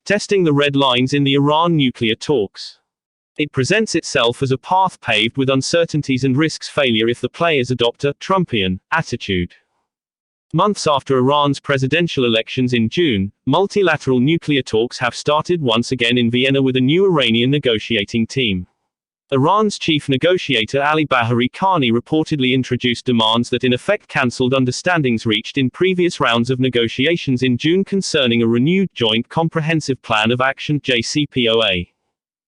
testing the red lines in the Iran nuclear talks. It presents itself as a path paved with uncertainties and risks failure if the players adopt a Trumpian attitude. Months after Iran's presidential elections in June, multilateral nuclear talks have started once again in Vienna with a new Iranian negotiating team. Iran's chief negotiator Ali Bahari Khani reportedly introduced demands that in effect cancelled understandings reached in previous rounds of negotiations in June concerning a renewed Joint Comprehensive Plan of Action (JCPOA).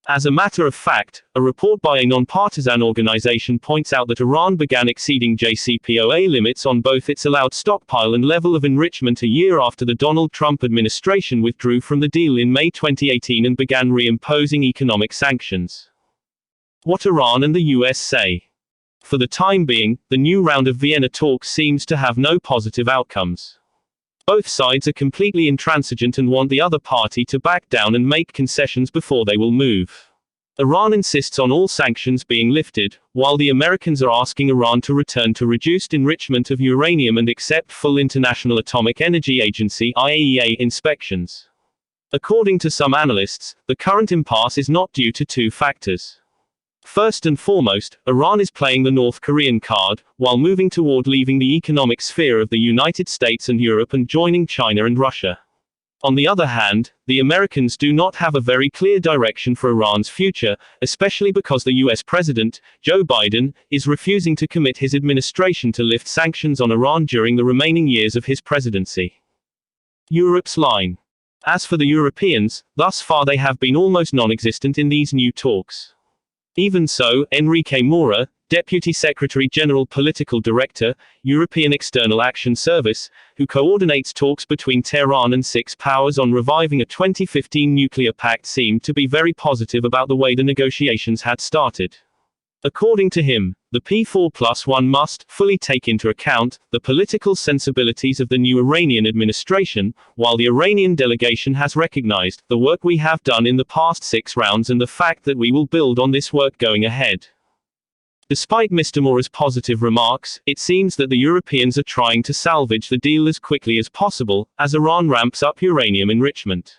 As a matter of fact, a report by a non-partisan organization points out that Iran began exceeding JCPOA limits on both its allowed stockpile and level of enrichment a year after the Donald Trump administration withdrew from the deal in May 2018 and began reimposing economic sanctions. What Iran and the US say. For the time being, the new round of Vienna talks seems to have no positive outcomes. Both sides are completely intransigent and want the other party to back down and make concessions before they will move. Iran insists on all sanctions being lifted, while the Americans are asking Iran to return to reduced enrichment of uranium and accept full International Atomic Energy Agency (IAEA) inspections. According to some analysts, the current impasse is not due to two factors. First and foremost, Iran is playing the North Korean card, while moving toward leaving the economic sphere of the United States and Europe and joining China and Russia. On the other hand, the Americans do not have a very clear direction for Iran's future, especially because the US President, Joe Biden, is refusing to commit his administration to lift sanctions on Iran during the remaining years of his presidency. Europe's line. As for the Europeans, thus far they have been almost non-existent in these new talks. Even so, Enrique Mora, Deputy Secretary General Political Director, European External Action Service, who coordinates talks between Tehran and six powers on reviving a 2015 nuclear pact, seemed to be very positive about the way the negotiations had started. According to him, the P4+1 must fully take into account the political sensibilities of the new Iranian administration, while the Iranian delegation has recognized the work we have done in the past 6 rounds and the fact that we will build on this work going ahead. Despite Mr. Mora's positive remarks, it seems that the Europeans are trying to salvage the deal as quickly as possible, as Iran ramps up uranium enrichment.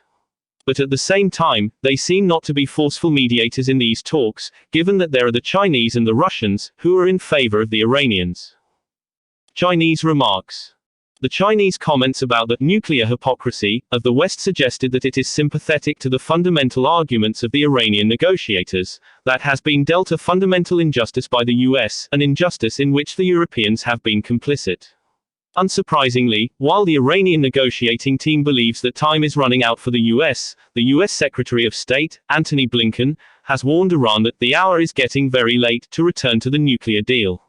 But at the same time, they seem not to be forceful mediators in these talks, given that there are the Chinese and the Russians, who are in favor of the Iranians. Chinese remarks. The Chinese comments about the nuclear hypocrisy of the West suggested that it is sympathetic to the fundamental arguments of the Iranian negotiators, that has been dealt a fundamental injustice by the US, an injustice in which the Europeans have been complicit. Unsurprisingly, while the Iranian negotiating team believes that time is running out for the US Secretary of State, Antony Blinken, has warned Iran that the hour is getting very late to return to the nuclear deal.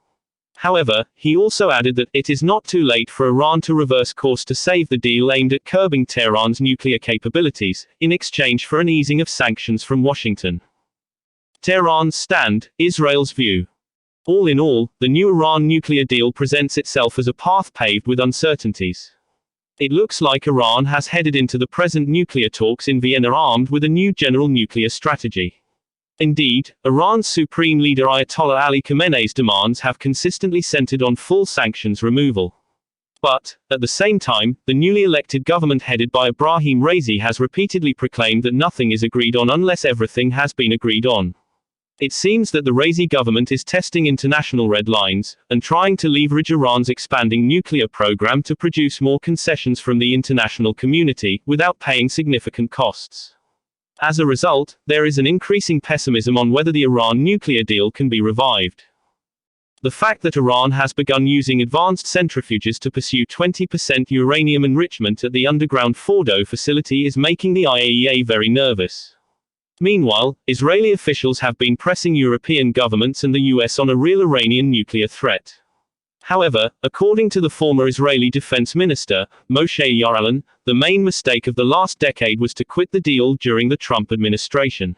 However, he also added that it is not too late for Iran to reverse course to save the deal aimed at curbing Tehran's nuclear capabilities, in exchange for an easing of sanctions from Washington. Tehran's stand, Israel's view. All in all, the new Iran nuclear deal presents itself as a path paved with uncertainties. It looks like Iran has headed into the present nuclear talks in Vienna armed with a new general nuclear strategy. Indeed, Iran's supreme leader Ayatollah Ali Khamenei's demands have consistently centered on full sanctions removal. But, at the same time, the newly elected government headed by Ebrahim Raisi has repeatedly proclaimed that nothing is agreed on unless everything has been agreed on. It seems that the Raisi government is testing international red lines, and trying to leverage Iran's expanding nuclear program to produce more concessions from the international community, without paying significant costs. As a result, there is an increasing pessimism on whether the Iran nuclear deal can be revived. The fact that Iran has begun using advanced centrifuges to pursue 20% uranium enrichment at the underground Fordo facility is making the IAEA very nervous. Meanwhile, Israeli officials have been pressing European governments and the US on a real Iranian nuclear threat. However, according to the former Israeli defense minister, Moshe Ya'alon, the main mistake of the last decade was to quit the deal during the Trump administration.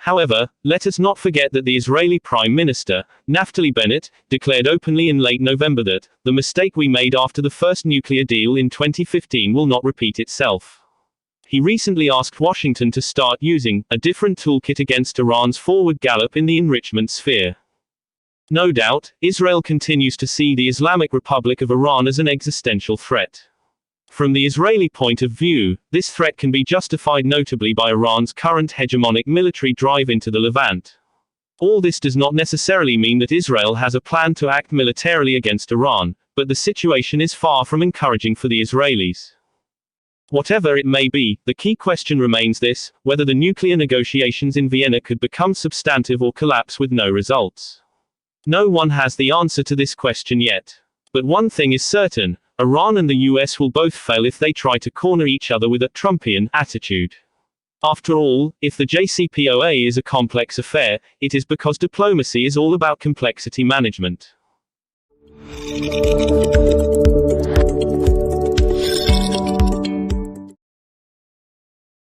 However, let us not forget that the Israeli Prime Minister, Naftali Bennett, declared openly in late November that the mistake we made after the first nuclear deal in 2015 will not repeat itself. He recently asked Washington to start using a different toolkit against Iran's forward gallop in the enrichment sphere. No doubt, Israel continues to see the Islamic Republic of Iran as an existential threat. From the Israeli point of view, this threat can be justified notably by Iran's current hegemonic military drive into the Levant. All this does not necessarily mean that Israel has a plan to act militarily against Iran, but the situation is far from encouraging for the Israelis. Whatever it may be, the key question remains this: whether the nuclear negotiations in Vienna could become substantive or collapse with no results. No one has the answer to this question yet. But one thing is certain: Iran and the US will both fail if they try to corner each other with a Trumpian attitude. After all, if the JCPOA is a complex affair, it is because diplomacy is all about complexity management.